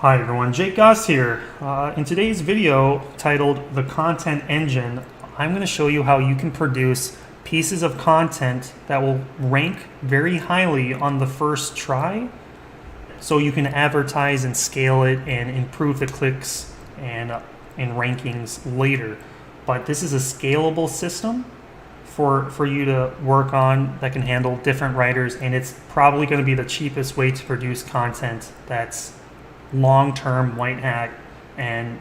Hi everyone, Jake Goss here. In today's video titled The Content Engine, I'm going to show you how you can produce pieces of content that will rank very highly on the first try, so you can advertise and scale it and improve the clicks and rankings later. But this is a scalable system for you to work on that can handle different writers, and it's probably going to be the cheapest way to produce content that's long-term white hat and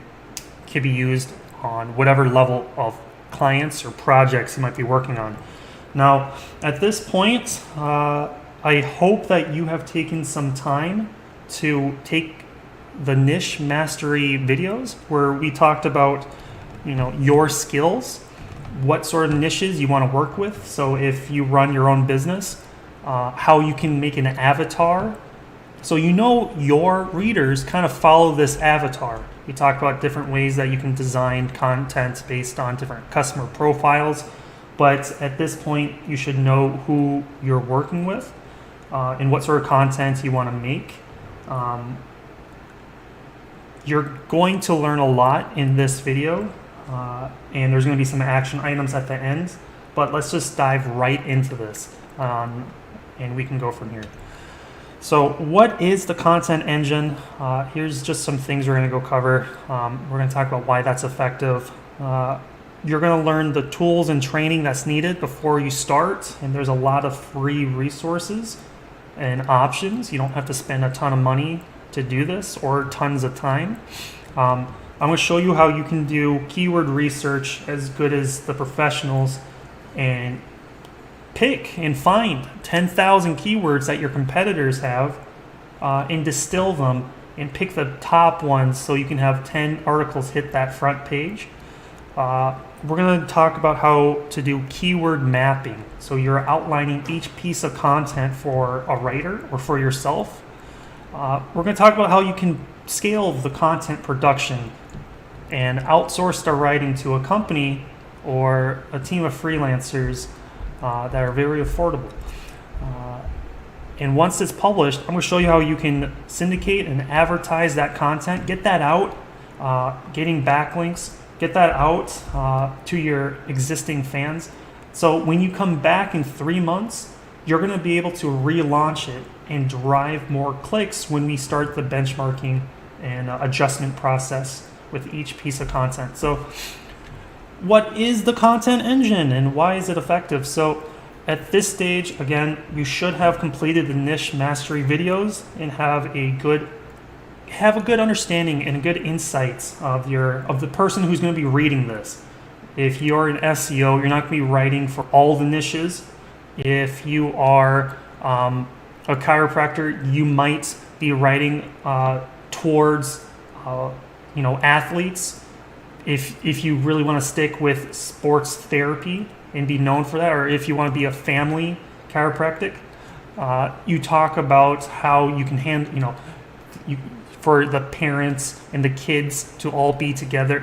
can be used on whatever level of clients or projects you might be working on. Now, at this point, I hope that you have taken some time to take the niche mastery videos where we talked about, your skills, what sort of niches you want to work with. So if you run your own business, how you can make an avatar. So your readers kind of follow this avatar. We talked about different ways that you can design content based on different customer profiles, but at this point you should know who you're working with and what sort of content you want to make. You're going to learn a lot in this video, and there's going to be some action items at the end, but let's just dive right into this, and we can go from here. So what is the content engine? Here's just some things we're going to go cover. We're going to talk about why that's effective. You're going to learn the tools and training that's needed before you start, and there's a lot of free resources and options. You don't have to spend a ton of money to do this or tons of time. I'm going to show you how you can do keyword research as good as the professionals and pick and find 10,000 keywords that your competitors have and distill them and pick the top ones so you can have 10 articles hit that front page. We're going to talk about how to do keyword mapping. So you're outlining each piece of content for a writer or for yourself. We're going to talk about how you can scale the content production and outsource the writing to a company or a team of freelancers that are very affordable. And once it's published, I'm going to show you how you can syndicate and advertise that content, get that out, getting backlinks, get that out to your existing fans. So when you come back in 3 months, you're going to be able to relaunch it and drive more clicks when we start the benchmarking and adjustment process with each piece of content. So what is the content engine and why is it effective? So at this stage, again, you should have completed the niche mastery videos and have a good understanding and good insights of the person who's going to be reading this. If you're an SEO, you're not going to be writing for all the niches. If you are a chiropractor, you might be writing towards athletes. If you really want to stick with sports therapy and be known for that, or if you want to be a family chiropractic, you talk about how you can handle, for the parents and the kids to all be together.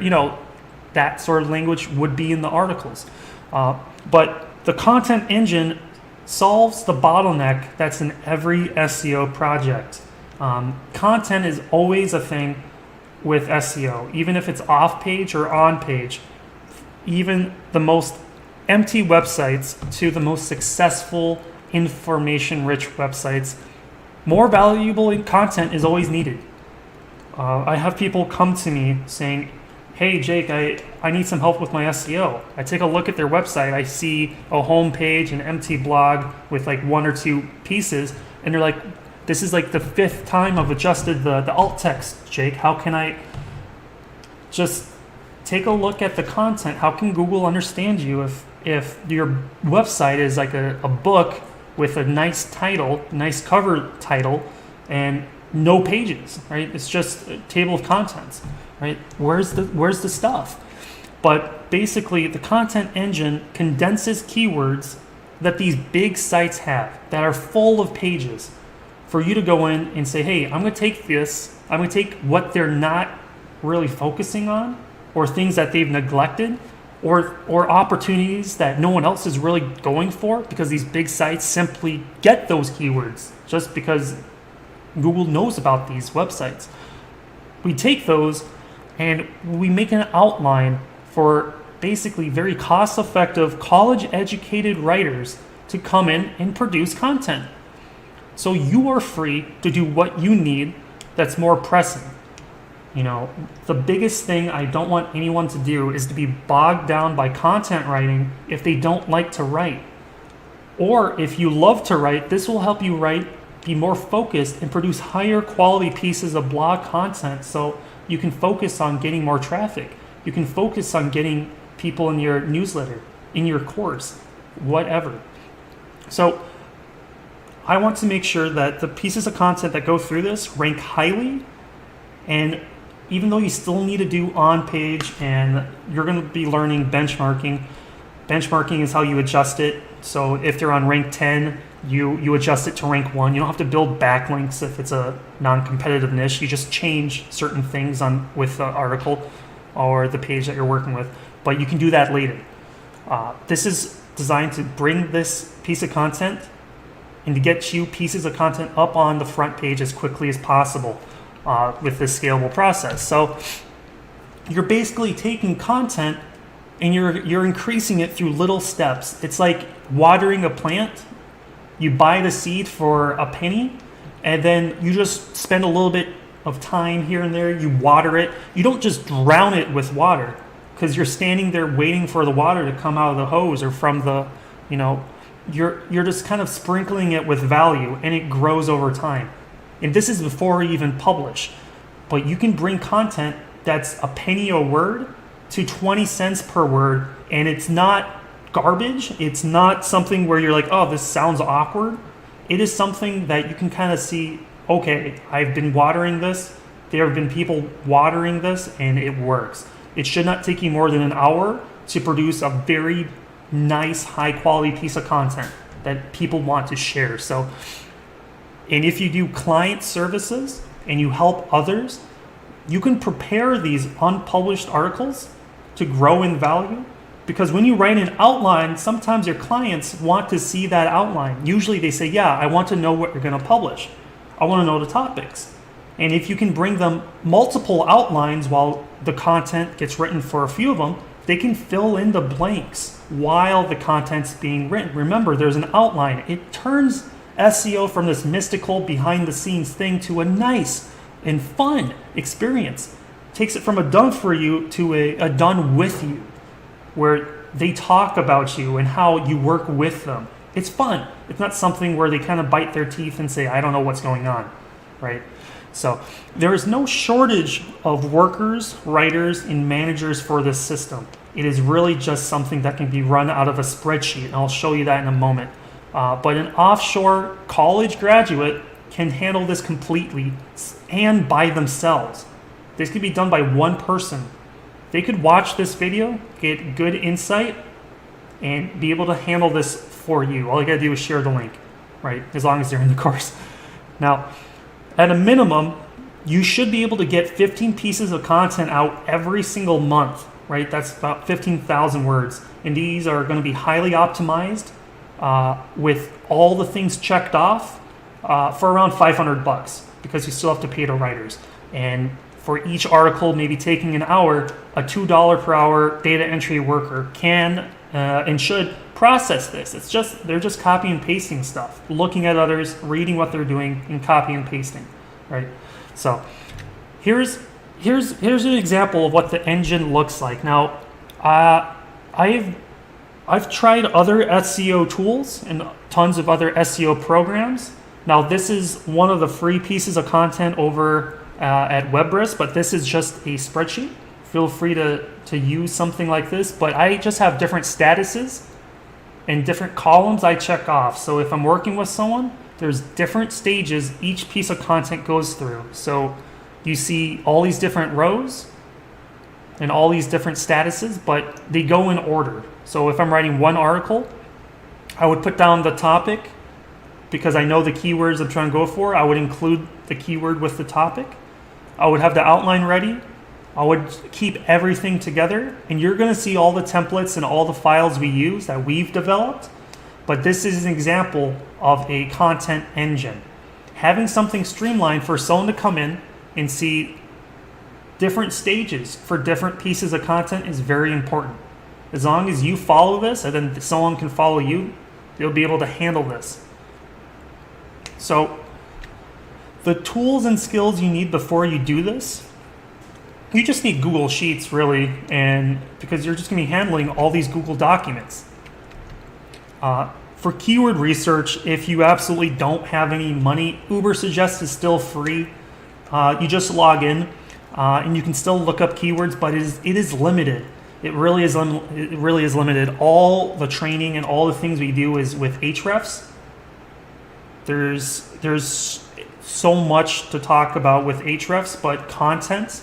That sort of language would be in the articles. But the content engine solves the bottleneck that's in every SEO project. Content is always a thing with SEO, even if it's off page or on page. Even the most empty websites to the most successful information rich websites, more valuable content is always needed. I have people come to me saying, hey Jake, I need some help with my SEO. I take a look at their website, I see a home page, an empty blog with like 1 or 2 pieces, and they're like, this is like the 5th time I've adjusted the alt text, Jake. How can I just take a look at the content? How can Google understand you if your website is like a book with a nice title, nice cover title, and no pages, right? It's just a table of contents, right? Where's the stuff? But basically, the content engine condenses keywords that these big sites have that are full of pages, for you to go in and say, hey, I'm going to take this, I'm going to take what they're not really focusing on, or things that they've neglected, or opportunities that no one else is really going for, because these big sites simply get those keywords just because Google knows about these websites. we take those and we make an outline for basically very cost-effective, college-educated writers to come in and produce content. So you are free to do what you need that's more pressing. You know, the biggest thing I don't want anyone to do is to be bogged down by content writing if they don't like to write. Or if you love to write, this will help you write, be more focused, and produce higher quality pieces of blog content so you can focus on getting more traffic. You can focus on getting people in your newsletter, in your course, whatever. So I want to make sure that the pieces of content that go through this rank highly, and even though you still need to do on page and you're going to be learning benchmarking. Benchmarking is how you adjust it. So if they're on rank 10, you adjust it to rank 1. You don't have to build backlinks if it's a non-competitive niche. You just change certain things with the article or the page that you're working with. But you can do that later. This is designed to bring this piece of content and to get you pieces of content up on the front page as quickly as possible with this scalable process. So you're basically taking content and you're increasing it through little steps. It's like watering a plant. You buy the seed for a penny, and then you just spend a little bit of time here and there. You water it. You don't just drown it with water, because you're standing there waiting for the water to come out of the hose or from the, you're just kind of sprinkling it with value, and it grows over time. And this is before you even publish. But you can bring content that's a penny a word to 20 cents per word, and it's not garbage. It's not something where you're like, oh, this sounds awkward. It is something that you can kind of see, okay, I've been watering this. There have been people watering this, and it works. It should not take you more than an hour to produce a very nice, high quality piece of content that people want to share. So, and if you do client services and you help others, you can prepare these unpublished articles to grow in value, because when you write an outline, sometimes your clients want to see that outline. Usually they say, yeah, I want to know what you're going to publish. I want to know the topics. And if you can bring them multiple outlines while the content gets written for a few of them, they can fill in the blanks while the content's being written. Remember, there's an outline. It turns SEO from this mystical behind the scenes thing to a nice and fun experience. Takes it from a done for you to a done with you, where they talk about you and how you work with them. It's fun. It's not something where they kind of bite their teeth and say, I don't know what's going on, right? So there is no shortage of workers, writers, and managers for this system. It is really just something that can be run out of a spreadsheet, and I'll show you that in a moment. But an offshore college graduate can handle this completely and by themselves. This could be done by one person. They could watch this video, get good insight, and be able to handle this for you. All you gotta do is share the link, right? As long as they're in the course. Now, at a minimum, you should be able to get 15 pieces of content out every single month, right? That's about 15,000 words. And these are gonna be highly optimized with all the things checked off for around $500, because you still have to pay the writers. And for each article, maybe taking an hour, a $2 per hour data entry worker can and should process this. They're just copy and pasting stuff, looking at others, reading what they're doing, and copy and pasting, right? So here's an example of what the engine looks like. Now, I've tried other SEO tools and tons of other SEO programs. Now, this is one of the free pieces of content over at WebRisk, but this is just a spreadsheet. Feel free to use something like this, but I just have different statuses and different columns I check off. So if I'm working with someone, there's different stages each piece of content goes through. So you see all these different rows and all these different statuses, but they go in order. So if I'm writing one article, I would put down the topic, because I know the keywords I'm trying to go for. I would include the keyword with the topic. I would have the outline ready. I would keep everything together, and you're going to see all the templates and all the files we use that we've developed. But this is an example of a content engine. Having something streamlined for someone to come in and see different stages for different pieces of content is very important. As long as you follow this and then someone can follow you, you'll be able to handle this. So the tools and skills you need before you do this, you just need Google Sheets really, and because you're just going to be handling all these Google documents. For keyword research, if you absolutely don't have any money, Ubersuggest is still free. You just log in and you can still look up keywords, but it is limited. It really is limited. All the training and all the things we do is with Ahrefs. There's so much to talk about with Ahrefs, but content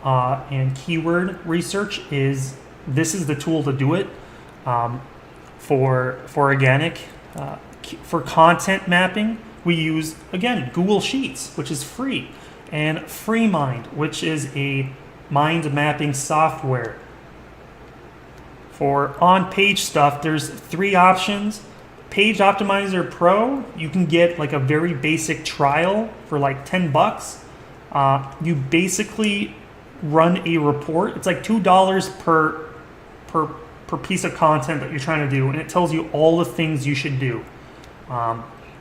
and keyword research is the tool to do it. For organic, for content mapping, we use, again, Google Sheets, which is free, and FreeMind, which is a mind mapping software. For on-page stuff, there's 3 options. Page Optimizer Pro, you can get like a very basic trial for like $10. You basically run a report. It's like $2 per piece of content that you're trying to do, and it tells you all the things you should do.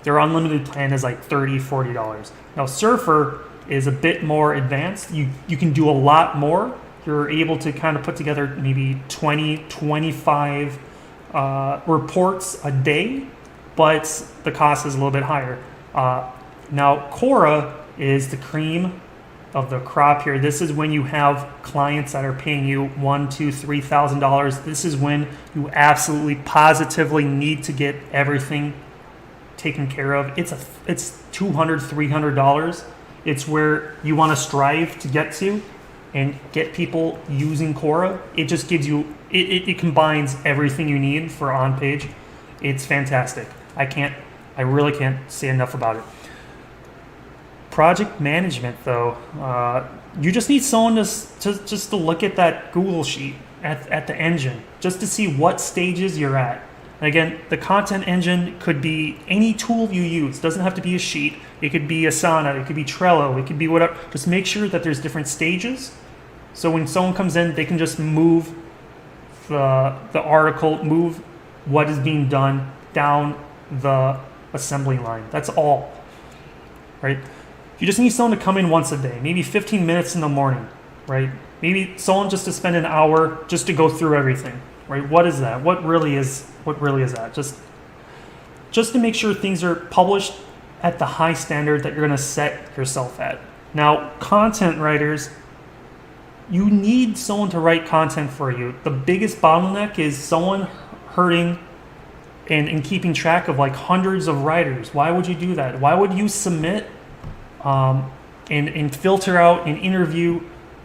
Their unlimited plan is like $30, $40. Now Surfer is a bit more advanced. You can do a lot more. You're able to kind of put together maybe 20, 25 reports a day, but the cost is a little bit higher. Now Quora is the cream of the crop here. This is when you have clients that are paying you $1,000, $2,000, $3,000. This is when you absolutely positively need to get everything taken care of. It's $200, $300. It's where you want to strive to get to and get people using Quora. It just gives you, it combines everything you need for on page. It's fantastic. I really can't say enough about it. Project management, though, you just need someone to look at that Google sheet at the engine, just to see what stages you're at. And again, the content engine could be any tool you use. It doesn't have to be a sheet. It could be Asana. It could be Trello. It could be whatever. Just make sure that there's different stages. So when someone comes in, they can just move the article, move what is being done down the assembly line. That's all, right? You just need someone to come in once a day, maybe 15 minutes in the morning, right? Maybe someone just to spend an hour just to go through everything, right? What is that? What really is that? Just to make sure things are published at the high standard that you're going to set yourself at. Now, content writers, you need someone to write content for you. The biggest bottleneck is someone hurting and keeping track of like hundreds of writers. Why would you do that? Why would you submit and filter out and interview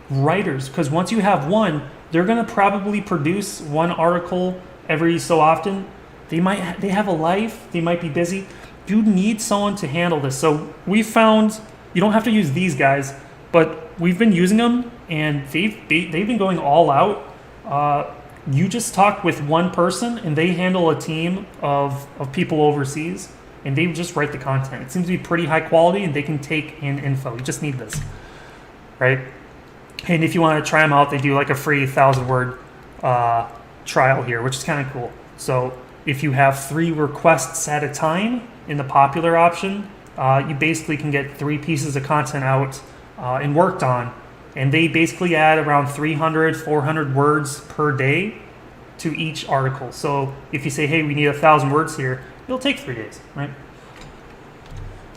writers? Because once you have one, they're going to probably produce one article every so often. They have a life. They might be busy. You need someone to handle this. So we found you don't have to use these guys, but we've been using them, and they've been going all out. You just talk with one person, and they handle a team of people overseas, and they just write the content. It seems to be pretty high quality, and they can take in info. You just need this, right? And if you want to try them out, they do like a free 1,000-word trial here, which is kind of cool. So if you have 3 requests at a time in the popular option, you basically can get 3 pieces of content out and worked on. And they basically add around 300, 400 words per day to each article. So if you say, hey, we need 1,000 words here, it'll take 3 days, right?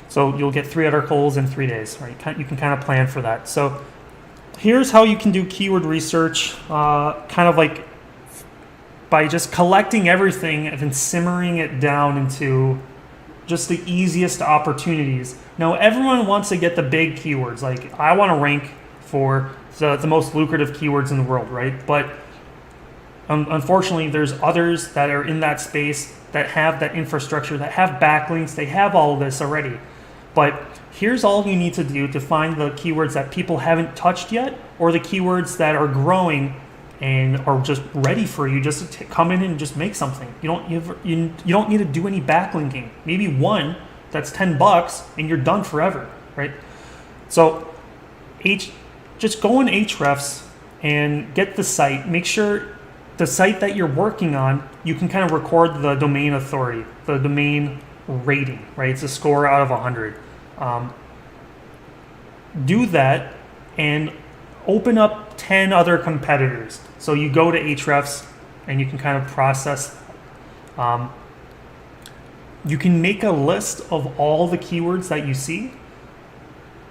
So you'll get 3 articles in 3 days, right? You can kind of plan for that. So here's how you can do keyword research, kind of like by just collecting everything and then simmering it down into just the easiest opportunities. Now, everyone wants to get the big keywords. Like, I want to rank for the most lucrative keywords in the world, right? But unfortunately, there's others that are in that space that have that infrastructure, that have backlinks, they have all of this already. But here's all you need to do to find the keywords that people haven't touched yet, or the keywords that are growing and are just ready for you just to come in and just make something. You don't need to do any backlinking. Maybe one that's $10 and you're done forever, right? So just go in Ahrefs and get the site. Make sure the site that you're working on, you can kind of record the domain authority, the domain rating, right? It's a score out of 100. Do that and open up 10 other competitors. So you go to Ahrefs and you can kind of process. You can make a list of all the keywords that you see.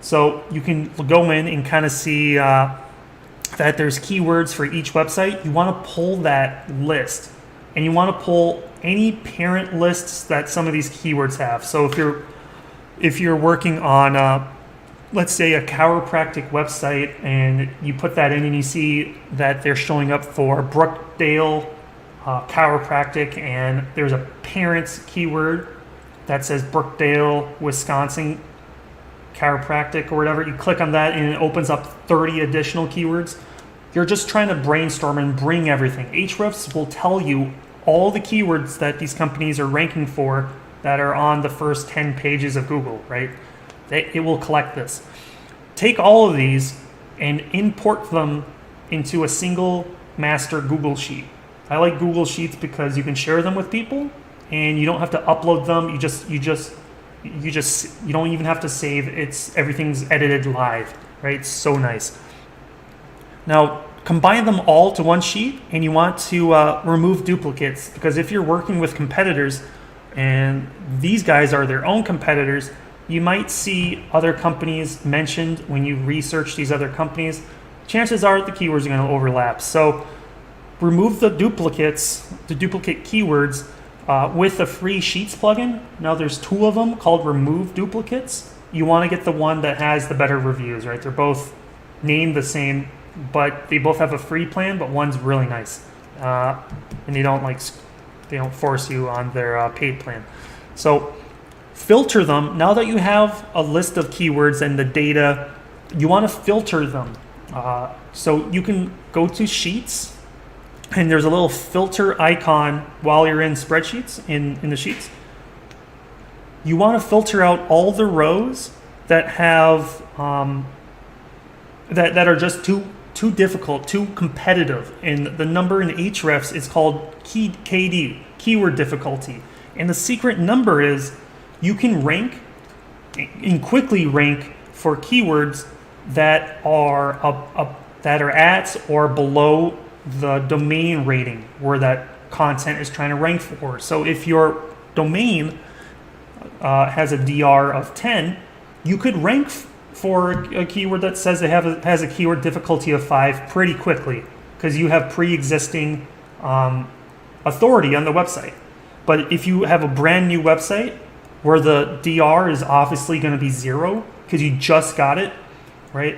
So you can go in and kind of see that there's keywords for each website. You want to pull that list, and you want to pull any parent lists that some of these keywords have. So if you're working on let's say a chiropractic website, and you put that in and you see that they're showing up for Brookdale chiropractic, and there's a parent's keyword that says Brookdale, Wisconsin chiropractic or whatever. You click on that and it opens up 30 additional keywords. You're just trying to brainstorm and bring everything. Ahrefs will tell you all the keywords that these companies are ranking for that are on the first 10 pages of Google, right? It will collect this. Take all of these and import them into a single master Google Sheet. I like Google Sheets because you can share them with people and you don't have to upload them. You don't even have to save. Everything's edited live, right? It's so nice. Now combine them all to one sheet, and you want to remove duplicates, because if you're working with competitors and these guys are their own competitors, you might see other companies mentioned when you research these other companies. Chances are the keywords are going to overlap. So remove the duplicates, the duplicate keywords with the free Sheets plugin. Now there's 2 of them called Remove Duplicates. You want to get the one that has the better reviews, right? They're both named the same, but they both have a free plan, but one's really nice. And they don't force you on their paid plan. So filter them. Now that you have a list of keywords and the data, you want to filter them. So you can go to Sheets, and there's a little filter icon while you're in spreadsheets, in the Sheets. You want to filter out all the rows that have that are just too difficult, too competitive. And the number in Ahrefs is called KD, keyword difficulty. And the secret number is you can rank and quickly rank for keywords that are at or below the domain rating where that content is trying to rank for. So if your domain has a DR of 10, you could rank for a keyword that says it has a keyword difficulty of 5 pretty quickly, because you have pre-existing authority on the website. But if you have a brand new website where the DR is obviously going to be 0 because you just got it, right?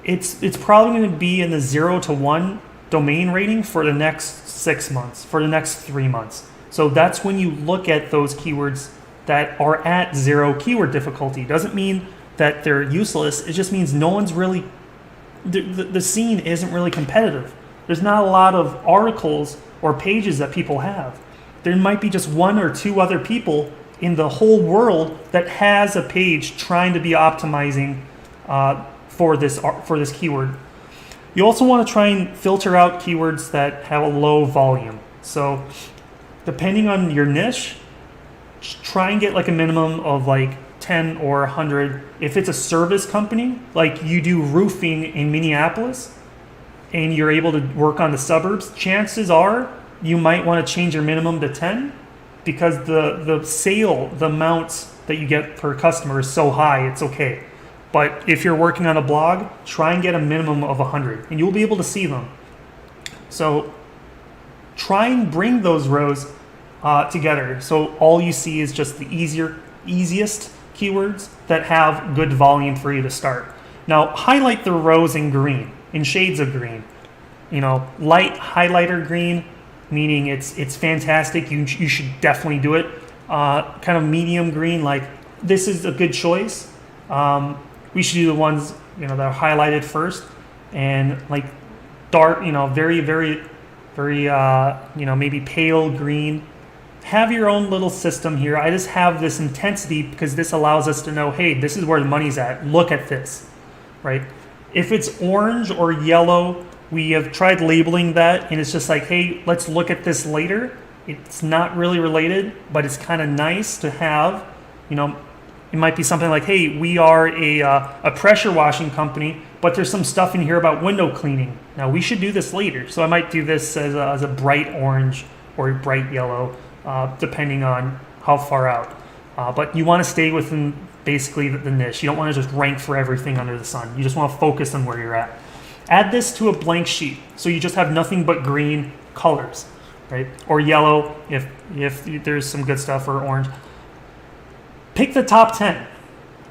It's probably going to be in the 0 to 1 domain rating for the next 6 months, for the next 3 months. So that's when you look at those keywords that are at 0 keyword difficulty. Doesn't mean that they're useless. It just means no one's really, the scene isn't really competitive. There's not a lot of articles or pages that people have. There might be just 1 or 2 other people in the whole world that has a page trying to be optimizing for this keyword. You also want to try and filter out keywords that have a low volume. So depending on your niche, try and get like a minimum of like 10 or 100. If it's a service company, like you do roofing in Minneapolis and you're able to work on the suburbs, chances are you might want to change your minimum to 10, because the amount that you get per customer is so high, it's okay. But if you're working on a blog, try and get a minimum of 100, and you'll be able to see them. So try and bring those rows together, so all you see is just the easiest keywords that have good volume for you to start. Now highlight the rows in green, in shades of green. Light highlighter green, meaning it's fantastic. You should definitely do it. Kind of medium green, like this is a good choice. We should do the ones that are highlighted first, and like dark, very very very maybe pale green. Have your own little system here. I just have this intensity because this allows us to know, hey, this is where the money's at. Look at this, right? If it's orange or yellow, we have tried labeling that, and it's just like, hey, let's look at this later. It's not really related, but it's kind of nice to have. You know, it might be something like, hey, we are a pressure washing company, but there's some stuff in here about window cleaning. Now, we should do this later. So I might do this as a bright orange or a bright yellow, depending on how far out. But you want to stay within basically the niche. You don't want to just rank for everything under the sun. You just want to focus on where you're at. Add this to a blank sheet. So you just have nothing but green colors, right? Or yellow if there's some good stuff, or orange. Pick the top 10.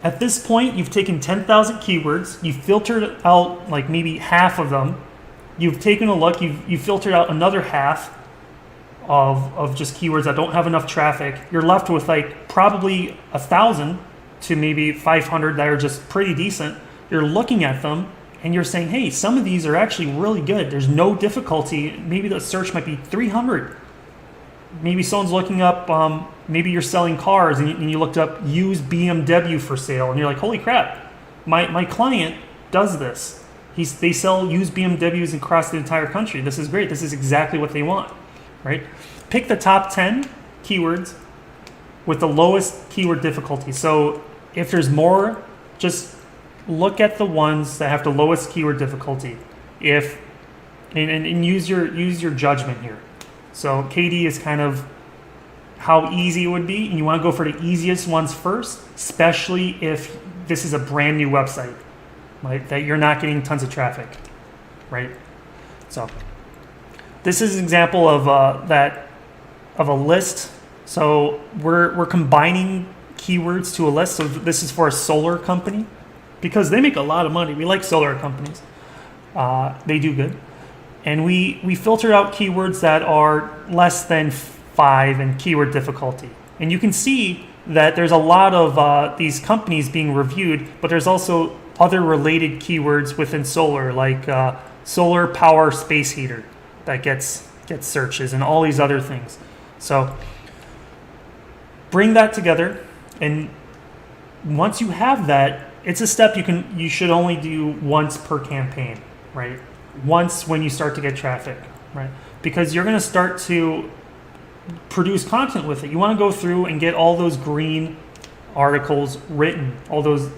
At this point, you've taken 10,000 keywords. You've filtered out like maybe half of them. You've taken a look. You've filtered out another half of just keywords that don't have enough traffic. You're left with like probably 1,000 to maybe 500 that are just pretty decent. You're looking at them and you're saying, hey, some of these are actually really good. There's no difficulty. Maybe the search might be 300. Maybe someone's looking up, maybe you're selling cars and you looked up used BMW for sale, and you're like, holy crap, my client does this. They sell used BMWs across the entire country. This is great. This is exactly what they want, right? Pick the top 10 keywords with the lowest keyword difficulty. So if there's more, just look at the ones that have the lowest keyword difficulty. And use your judgment here. So KD is kind of how easy it would be, and you want to go for the easiest ones first, especially if this is a brand new website, right, that you're not getting tons of traffic, right? So this is an example of a list. So we're combining keywords to a list. So this is for a solar company because they make a lot of money. We like solar companies. They do good. And we filtered out keywords that are less than 5 in keyword difficulty. And you can see that there's a lot of these companies being reviewed, but there's also other related keywords within solar, like solar power space heater that gets searches, and all these other things. So bring that together, and once you have that, it's a step you should only do once per campaign, right? Once when you start to get traffic, right? Because you're going to start to produce content with it. You want to go through and get all those green articles written. All those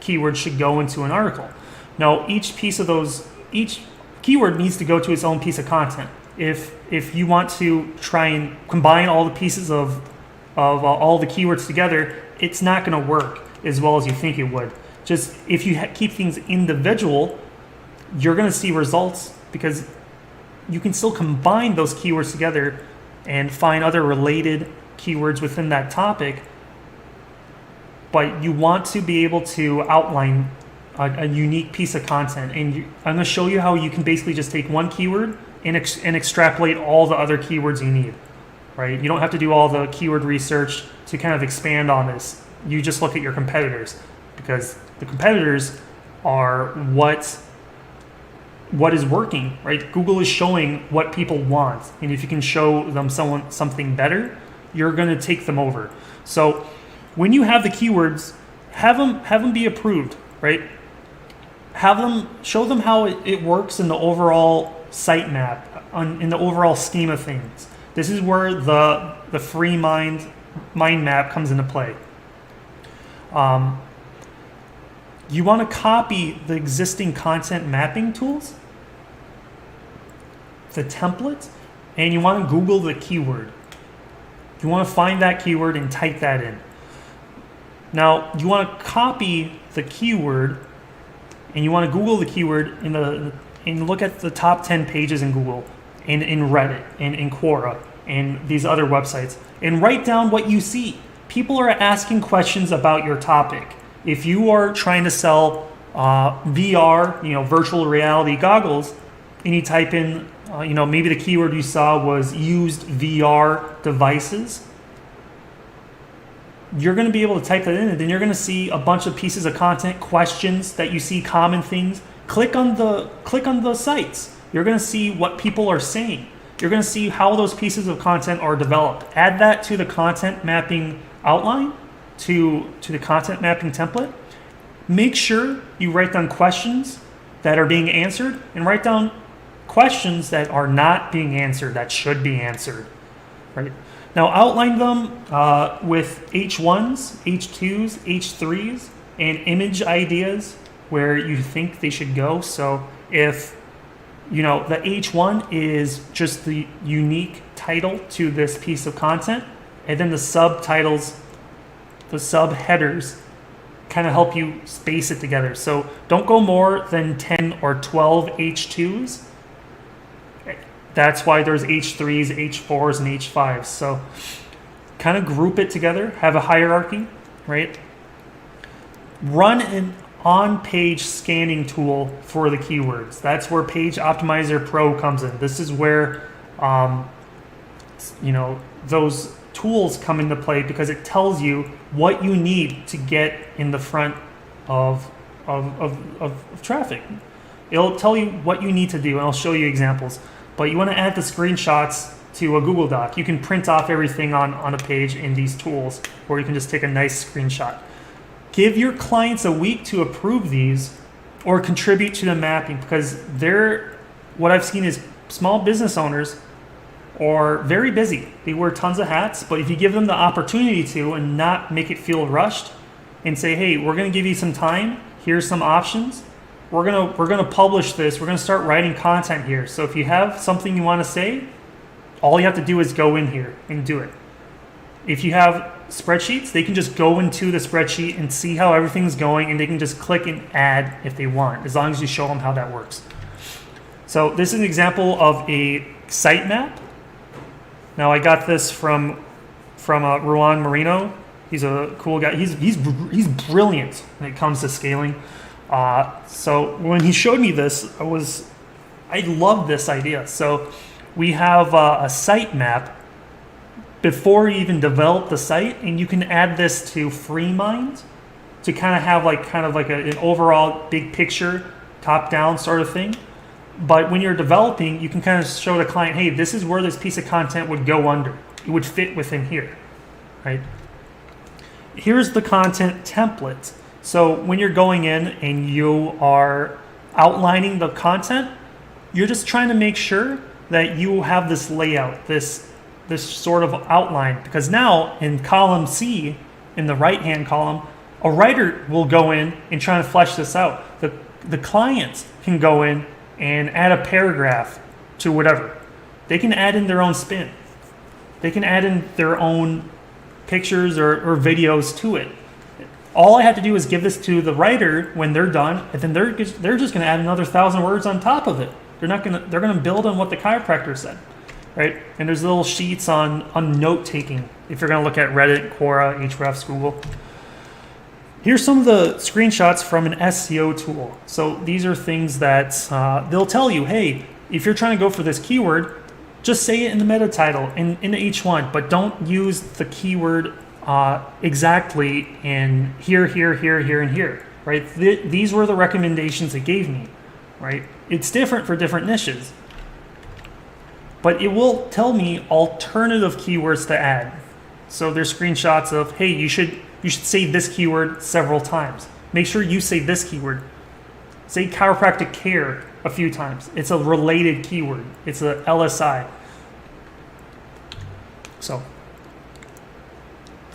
keywords should go into an article. Now, each keyword needs to go to its own piece of content. If you want to try and combine all the pieces of all the keywords together, it's not going to work as well as you think it would. Just if you keep things individual, you're going to see results because you can still combine those keywords together and find other related keywords within that topic. But you want to be able to outline a unique piece of content. And I'm going to show you how you can basically just take one keyword and extrapolate all the other keywords you need, right? You don't have to do all the keyword research to kind of expand on this. You just look at your competitors, because the competitors are what is working, right? Google is showing what people want, and if you can show them something better, you're going to take them over. So when you have the keywords, have them be approved, right? Show them how it works in the overall sitemap, in the overall scheme of things. This is where the free mind map comes into play. You want to copy the existing content mapping tools, the template, and you want to Google the keyword. You want to find that keyword and type that in. Now, you want to copy the keyword, and you want to Google the keyword and look at the top 10 pages in Google, and in Reddit, and in Quora, and these other websites, and write down what you see. People are asking questions about your topic. If you are trying to sell VR, virtual reality goggles, and you type in, maybe the keyword you saw was used VR devices, you're going to be able to type that in, and then you're going to see a bunch of pieces of content, questions that you see, common things. Click on the sites. You're going to see what people are saying. You're going to see how those pieces of content are developed. Add that to the content mapping outline, to the content mapping template. Make sure you write down questions that are being answered and write down questions that are not being answered that should be answered, right? Now outline them with H1s, H2s, H3s, and image ideas where you think they should go. So if the H1 is just the unique title to this piece of content, and then the subtitles, the subheaders kind of help you space it together. So don't go more than 10 or 12 H2s. That's why there's H3s, H4s, and H5s. So kind of group it together, have a hierarchy, right? Run an on-page scanning tool for the keywords. That's where Page Optimizer Pro comes in. This is where those tools come into play, because it tells you what you need to get in the front of traffic. It'll tell you what you need to do, and I'll show you examples. But you want to add the screenshots to a Google Doc. You can print off everything on a page in these tools, or you can just take a nice screenshot. Give your clients a week to approve these or contribute to the mapping, because what I've seen is small business owners are very busy. They wear tons of hats, but if you give them the opportunity to and not make it feel rushed and say, hey, we're going to give you some time, here's some options, we're going to publish this, we're going to start writing content here. So if you have something you want to say, all you have to do is go in here and do it. If you have spreadsheets, they can just go into the spreadsheet and see how everything's going, and they can just click and add if they want, as long as you show them how that works. So this is an example of a sitemap. Now I got this from Ruan Marino. He's a cool guy. He's brilliant when it comes to scaling. So when he showed me this, I loved this idea. So we have a sitemap before you even develop the site, and you can add this to FreeMind to kind of have an overall big picture, top-down sort of thing. But when you're developing, you can kind of show the client, hey, this is where this piece of content would go under. It would fit within here, right? Here's the content template. So when you're going in and you are outlining the content, you're just trying to make sure that you have this layout, this sort of outline, because now in column C, in the right-hand column, a writer will go in and try to flesh this out. The client can go in and add a paragraph to whatever. They can add in their own spin. They can add in their own pictures or videos to it. All I have to do is give this to the writer when they're done, and then they're just going to add another 1,000 words on top of it. They're going to build on what the chiropractor said, right? And there's little sheets on note taking if you're going to look at Reddit, Quora, Ahrefs, Google. Here's some of the screenshots from an SEO tool. So these are things that they'll tell you, hey, if you're trying to go for this keyword, just say it in the meta title in the H1, but don't use the keyword exactly in here, and here, right? These were the recommendations it gave me, right? It's different for different niches, but it will tell me alternative keywords to add. So there's screenshots of, hey, you should say this keyword several times. Make sure you say this keyword. Say chiropractic care a few times. It's a related keyword. It's a LSI. So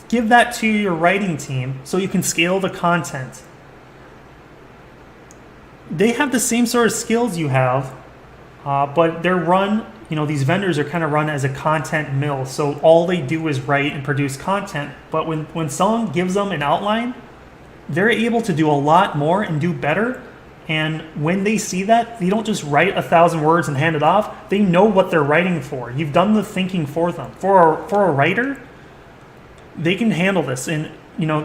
give that to your writing team so you can scale the content. They have the same sort of skills you have, but they're run, these vendors are kind of run as a content mill. So all they do is write and produce content. But when someone gives them an outline, they're able to do a lot more and do better. And when they see that, they don't just write 1,000 words and hand it off. They know what they're writing for. You've done the thinking for them. For a writer, they can handle this. And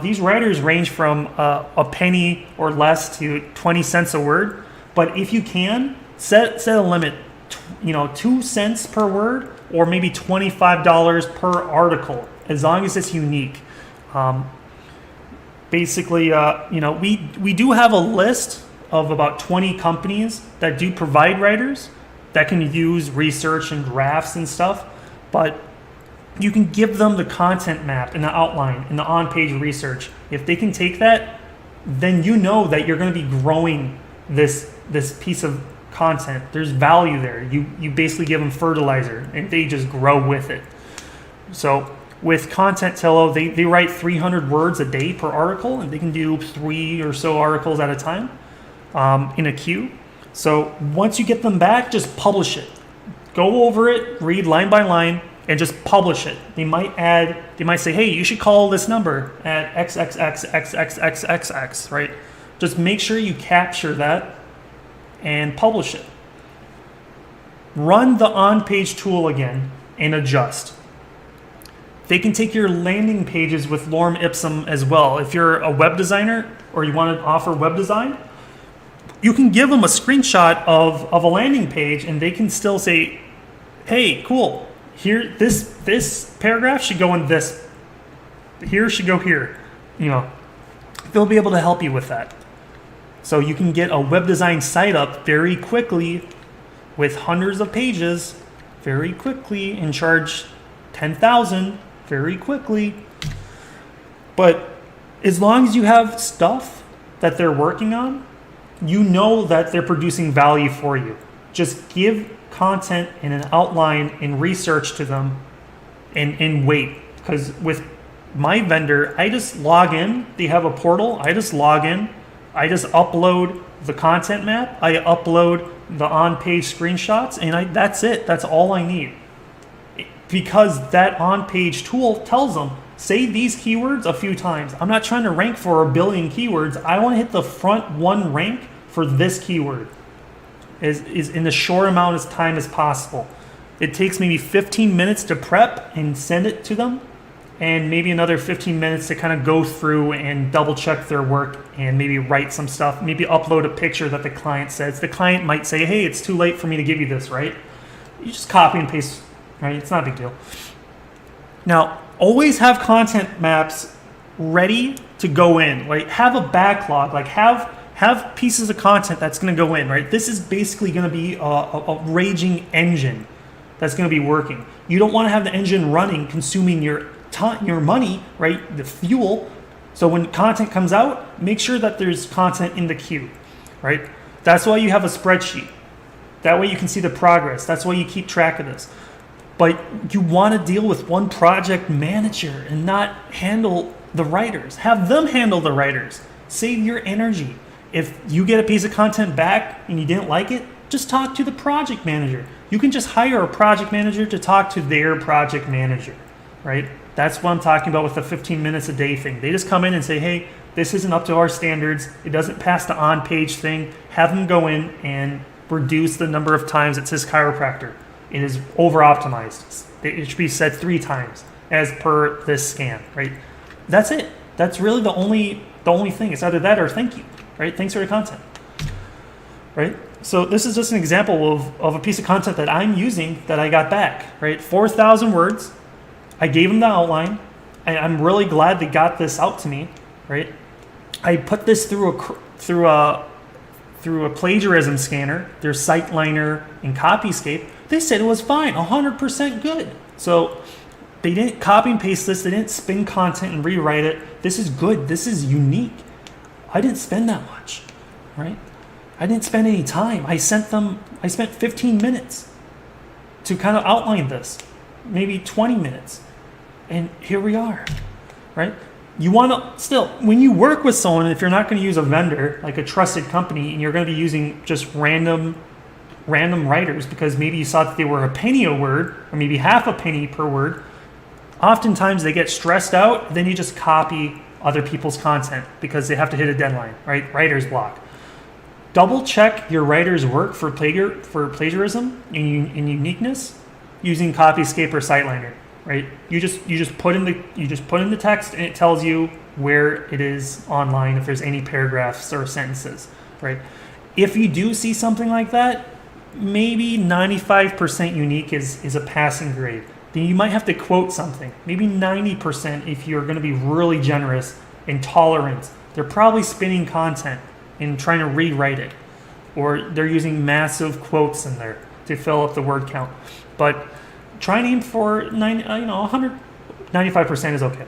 these writers range from a penny or less to 20 cents a word. But if you can, set a limit, 2 cents per word, or maybe $25 per article, as long as it's unique. Basically, we do have a list of about 20 companies that do provide writers that can use research and drafts and stuff, but you can give them the content map and the outline and the on-page research. If they can take that, then you know that you're going to be growing this piece of content. There's value there. You basically give them fertilizer and they just grow with it. So with Content Tillo, they write 300 words a day per article, and they can do 3 or so articles at a time in a queue. So once you get them back, just publish it. Go over it, read line by line, and just publish it. They might say, hey, you should call this number at XXXXXXXX, right? Just make sure you capture that and publish it. Run the on-page tool again and adjust. They can take your landing pages with lorem ipsum as well. If you're a web designer or you want to offer web design, you can give them a screenshot of a landing page and they can still say, hey, cool, here, this paragraph should go in this, here should go here. They'll be able to help you with that. So you can get a web design site up very quickly with hundreds of pages very quickly and charge 10,000 very quickly. But as long as you have stuff that they're working on, you know that they're producing value for you. Just give content and an outline and research to them and wait. Because with my vendor, I just log in. They have a portal. I just log in. I just upload the content map. I upload the on-page screenshots, and that's it. That's all I need. Because that on-page tool tells them, say these keywords a few times. I'm not trying to rank for a billion keywords. I want to hit the front one rank for this keyword is in the short amount of time as possible. It takes maybe 15 minutes to prep and send it to them, and maybe another 15 minutes to kind of go through and double check their work and maybe write some stuff, maybe upload a picture that the client says. The client might say, hey, it's too late for me to give you this, right? You just copy and paste, right? It's not a big deal. Now, always have content maps ready to go in. Like, have a backlog, like have pieces of content that's going to go in, right? This is basically going to be a raging engine that's going to be working. You don't want to have the engine running, consuming your time, your money, right? The fuel. So when content comes out, make sure that there's content in the queue, right? That's why you have a spreadsheet. That way you can see the progress. That's why you keep track of this. But you want to deal with one project manager and not handle the writers. Have them handle the writers. Save your energy. If you get a piece of content back and you didn't like it, just talk to the project manager. You can just hire a project manager to talk to their project manager, right? That's what I'm talking about with the 15 minutes a day thing. They just come in and say, hey, this isn't up to our standards. It doesn't pass the on-page thing. Have them go in and reduce the number of times it says chiropractor. It is over-optimized. It should be said 3 times as per this scan, right? That's it. That's really the only thing. It's either that or thank you, right? Thanks for your content, right? So this is just an example of a piece of content that I'm using that I got back, right? 4,000 words. I gave them the outline. I'm really glad they got this out to me, right? I put this through a plagiarism scanner, their SiteLiner and Copyscape. They said it was fine, 100% good. So they didn't copy and paste this. They didn't spin content and rewrite it. This is good. This is unique. I didn't spend that much, right? I didn't spend any time. I spent 15 minutes to kind of outline this, maybe 20 minutes. And here we are, right? You want to still, when you work with someone, if you're not going to use a vendor, like a trusted company, and you're going to be using just random writers because maybe you saw that they were a penny a word or maybe half a penny per word, oftentimes they get stressed out. Then you just copy other people's content because they have to hit a deadline, right? Writer's block. Double check your writer's work for plagiarism and uniqueness using Copyscape or SiteLiner, right? You just put in the text and it tells you where it is online if there's any paragraphs or sentences, right? If you do see something like that, maybe 95% unique is a passing grade. Then you might have to quote something. Maybe 90% if you're going to be really generous and tolerant. They're probably spinning content and trying to rewrite it, or they're using massive quotes in there to fill up the word count. But try and aim for 95% is okay.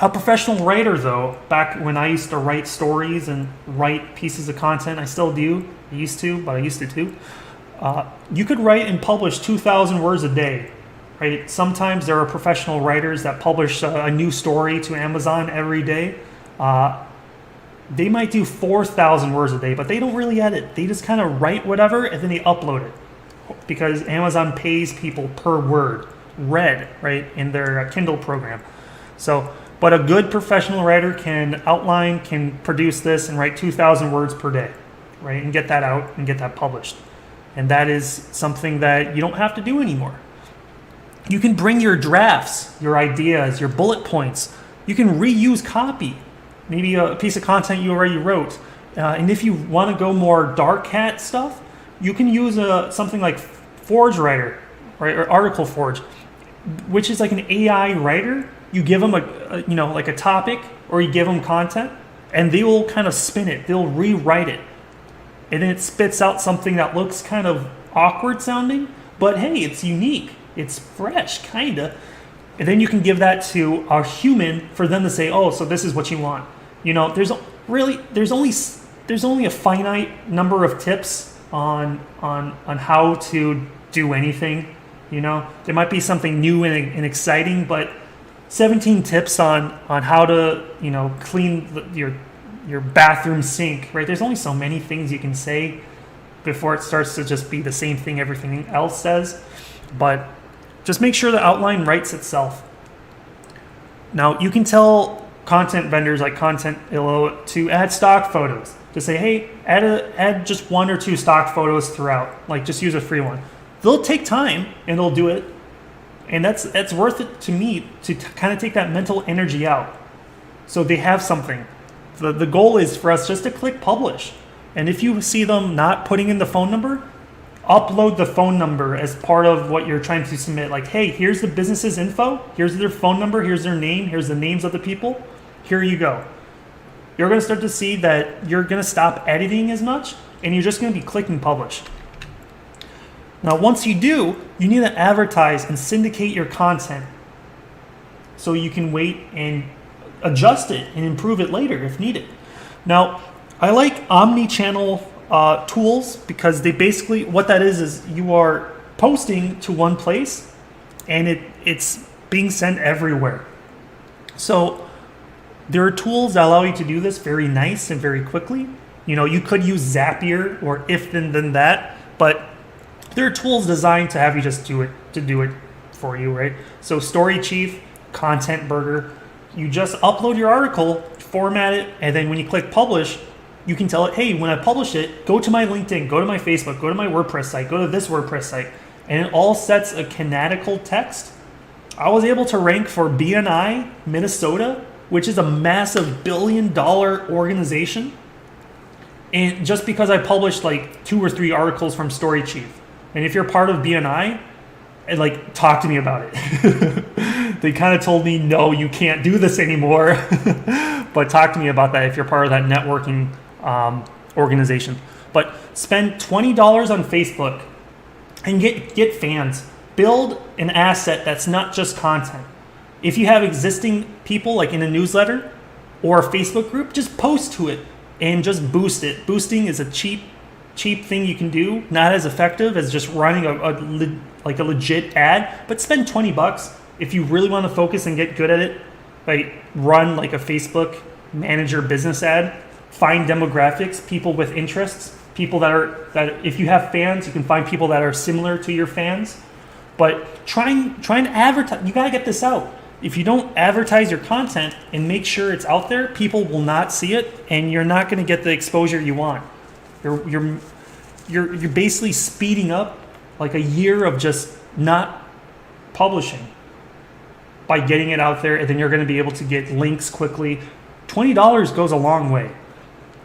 A professional writer, though, back when I used to write stories and write pieces of content, I still do. I used to too. You could write and publish 2,000 words a day, right? Sometimes there are professional writers that publish a new story to Amazon every day. They might do 4,000 words a day, but they don't really edit. They just kind of write whatever and then they upload it, because Amazon pays people per word read, right, in their Kindle program. So, but a good professional writer can outline, can produce this and write 2,000 words per day, right, and get that out and get that published. And that is something that you don't have to do anymore. You can bring your drafts, your ideas, your bullet points. You can reuse copy, maybe a piece of content you already wrote. And if you want to go more dark hat stuff, you can use something like Forge Writer, right, or Article Forge, which is like an AI writer. You give them like a topic, or you give them content, and they will kind of spin it. They'll rewrite it, and then it spits out something that looks kind of awkward sounding, but hey, it's unique, it's fresh, kinda. And then you can give that to a human for them to say, oh, so this is what you want. There's only a finite number of tips on how to do anything. There might be something new and exciting, but 17 tips on how to clean your bathroom sink, right? There's only so many things you can say before it starts to just be the same thing everything else says. But just make sure the outline writes itself. Now you can tell content vendors like Content.ilo to add stock photos. To say, hey, add just 1 or 2 stock photos throughout. Like, just use a free one. They'll take time and they'll do it. And that's worth it to me to kind of take that mental energy out. So they have something. The goal is for us just to click publish. And if you see them not putting in the phone number, upload the phone number as part of what you're trying to submit. Like, hey, here's the business's info. Here's their phone number. Here's their name. Here's the names of the people. Here you go. You're going to start to see that you're going to stop editing as much, and you're just going to be clicking publish. Now, once you do, you need to advertise and syndicate your content so you can wait and adjust it and improve it later if needed. Now, I like omni-channel tools, because they basically, what that is you are posting to one place and it's being sent everywhere. So there are tools that allow you to do this very nice and very quickly. You could use Zapier or if then that, but there are tools designed to have you just do it for you, right? So Story Chief, Content Burger, you just upload your article, format it, and then when you click publish, you can tell it, hey, when I publish it, go to my LinkedIn, go to my Facebook, go to my WordPress site, go to this WordPress site, and it all sets a canonical text. I was able to rank for BNI, Minnesota, which is a massive billion-dollar organization, and just because I published like 2 or 3 articles from Story Chief. And if you're part of BNI, and talk to me about it. They kind of told me, no, you can't do this anymore. But talk to me about that if you're part of that networking organization. But spend $20 on Facebook and get fans. Build an asset that's not just content. If you have existing people like in a newsletter or a Facebook group, just post to it and just boost it. Boosting is a cheap thing you can do, not as effective as just running a legit ad, but spend $20 if you really want to focus and get good at it. Run like a Facebook manager business ad, find demographics, people with interests, people that if you have fans, you can find people that are similar to your fans. But try and advertise. You got to get this out. If you don't advertise your content and make sure it's out there, people will not see it, and you're not going to get the exposure you want. You're basically speeding up like a year of just not publishing by getting it out there, and then you're going to be able to get links quickly. $20 goes a long way,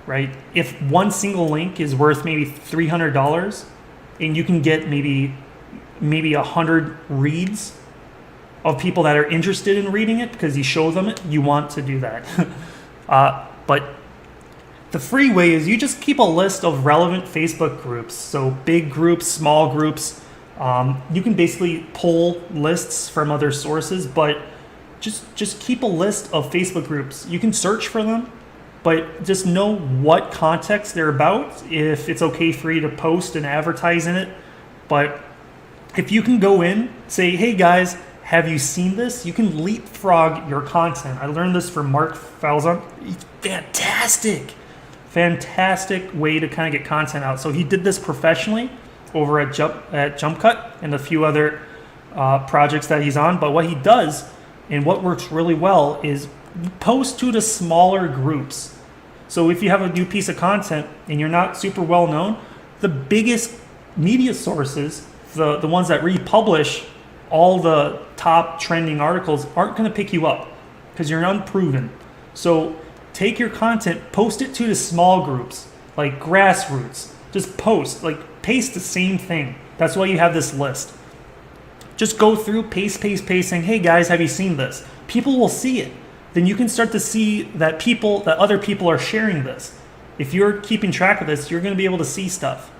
right? If one single link is worth maybe $300, and you can get maybe 100 reads of people that are interested in reading it because you show them it, you want to do that. But the free way is you just keep a list of relevant Facebook groups. So big groups, small groups. You can basically pull lists from other sources, but just keep a list of Facebook groups. You can search for them, but just know what context they're about, if it's okay for you to post and advertise in it. But if you can go in, say, hey guys, have you seen this? You can leapfrog your content. I learned this from Mark Falzon. Fantastic way to kind of get content out. So he did this professionally over at Jump Cut and a few other projects that he's on. But what he does and what works really well is post to the smaller groups. So if you have a new piece of content and you're not super well known, the biggest media sources, the ones that republish all the top trending articles, aren't going to pick you up because you're unproven. So take your content, post it to the small groups, like grassroots. Just post, like paste the same thing. That's why you have this list. Just go through, paste, saying, hey guys, have you seen this? People will see it. Then you can start to see that other people are sharing this. If you're keeping track of this, you're going to be able to see stuff.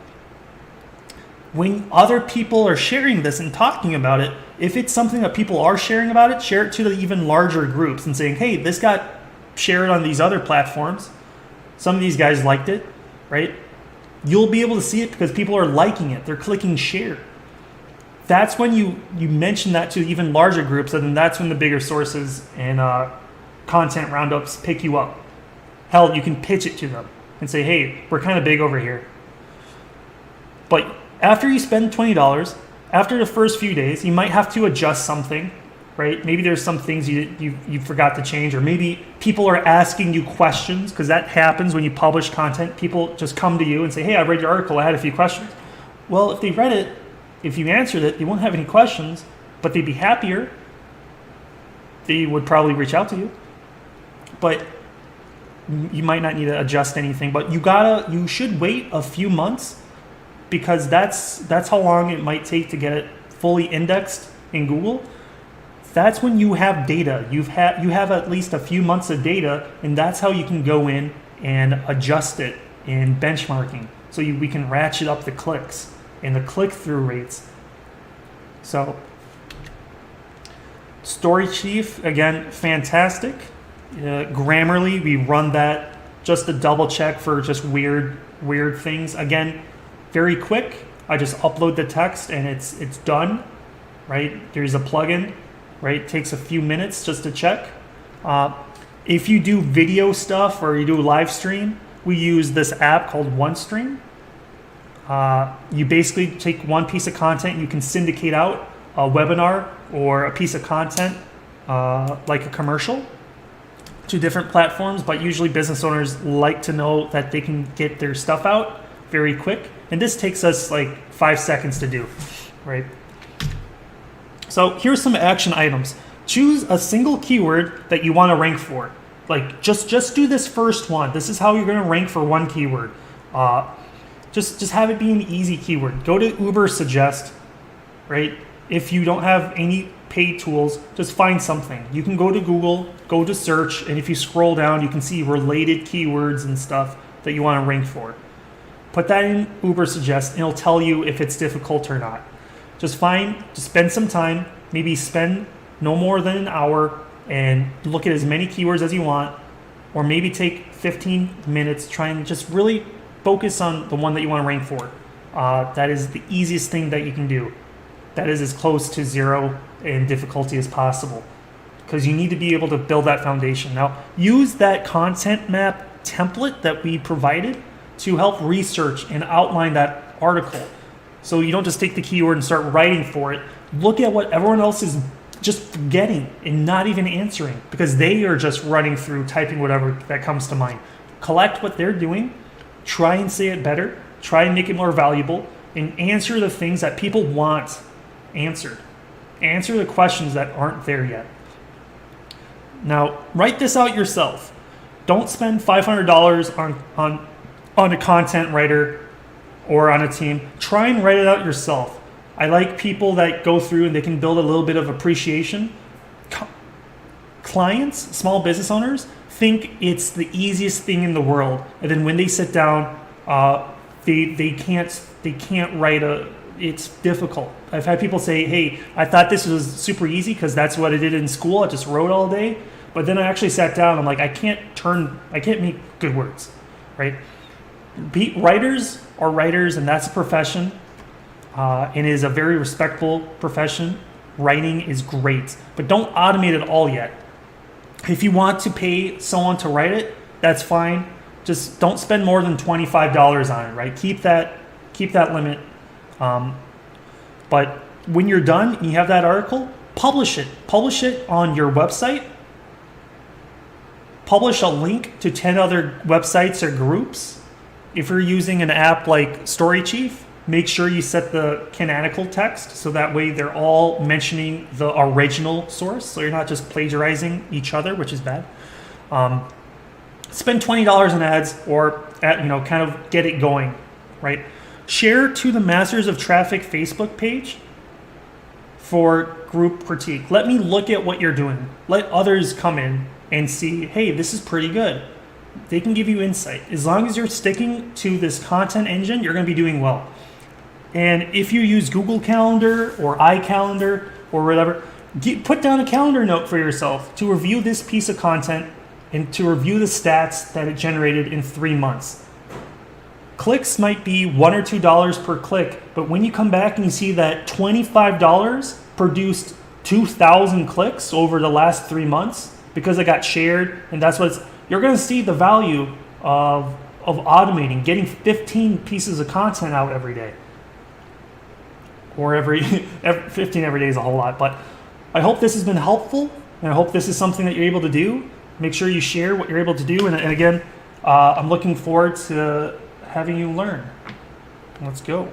When other people are sharing this and talking about it, if it's something that people are sharing about it, share it to the even larger groups and saying, hey, this got shared on these other platforms. Some of these guys liked it, right? You'll be able to see it because people are liking it. They're clicking share. That's when you mention that to even larger groups, and then that's when the bigger sources and content roundups pick you up. Hell, you can pitch it to them and say, hey, we're kind of big over here. But after you spend $20, after the first few days, you might have to adjust something, right? Maybe there's some things you forgot to change, or maybe people are asking you questions, because that happens when you publish content. People just come to you and say, hey, I read your article, I had a few questions. Well, if they read it, if you answered it, they won't have any questions, but they'd be happier. They would probably reach out to you. But you might not need to adjust anything, but you should wait a few months, because that's how long it might take to get it fully indexed in Google. That's when you have data. You have at least a few months of data, and that's how you can go in and adjust it in benchmarking. So we can ratchet up the clicks and the click-through rates. So Story Chief, again, fantastic. Grammarly, we run that just to double check for just weird things. Again, very quick. I just upload the text and it's done, right? There's a plugin, right? It takes a few minutes just to check. If you do video stuff or you do live stream, we use this app called OneStream. You basically take one piece of content, you can syndicate out a webinar or a piece of content, like a commercial, to different platforms, but usually business owners like to know that they can get their stuff out very quick. And this takes us like 5 seconds to do, right? So here's some action items. Choose a single keyword that you want to rank for. Like just do this first one. This is how you're going to rank for one keyword. Just have it be an easy keyword. Go to Uber Suggest, right? If you don't have any paid tools, just find something. You can go to Google, go to search, and if you scroll down, you can see related keywords and stuff that you want to rank for. Put that in Uber Suggest, and it'll tell you if it's difficult or not. Just spend some time, maybe spend no more than an hour, and look at as many keywords as you want, or maybe take 15 minutes, try and just really focus on the one that you want to rank for. That is the easiest thing that you can do. That is as close to zero in difficulty as possible, because you need to be able to build that foundation. Now, use that content map template that we provided to help research and outline that article. So you don't just take the keyword and start writing for it. Look at what everyone else is just forgetting and not even answering, because they are just running through, typing whatever that comes to mind. Collect what they're doing, try and say it better, try and make it more valuable, and answer the things that people want answered. Answer the questions that aren't there yet. Now, write this out yourself. Don't spend $500 on a content writer or on a team. Try and write it out yourself. I like people that go through and they can build a little bit of appreciation. Clients, small business owners, think it's the easiest thing in the world, and then when they sit down, they can't write it's difficult. I've had people say, hey, I thought this was super easy because that's what I did in school. I just wrote all day. But then I actually sat down. I'm like, I can't make good words, right? Writers are writers, and that's a profession. And it is a very respectable profession. Writing is great, but don't automate it all yet. If you want to pay someone to write it, that's fine. Just don't spend more than $25 on it, right? Keep that limit. But when you're done and you have that article, publish it. Publish it on your website. Publish a link to 10 other websites or groups. If you're using an app like StoryChief, make sure you set the canonical text so that way they're all mentioning the original source, so you're not just plagiarizing each other, which is bad. Spend $20 on ads, or kind of get it going, right? Share to the Masters of Traffic Facebook page for group critique. Let me look at what you're doing. Let others come in and see, hey, this is pretty good. They can give you insight. As long as you're sticking to this content engine, you're going to be doing well. And if you use Google Calendar or iCalendar or whatever, put down a calendar note for yourself to review this piece of content and to review the stats that it generated in 3 months. Clicks might be $1 or $2 per click, but when you come back and you see that $25 produced 2,000 clicks over the last 3 months because it got shared, and that's what you're going to see the value of automating, getting 15 pieces of content out every day. Or 15 every day is a whole lot. But I hope this has been helpful, and I hope this is something that you're able to do. Make sure you share what you're able to do. And again, I'm looking forward to having you learn. Let's go.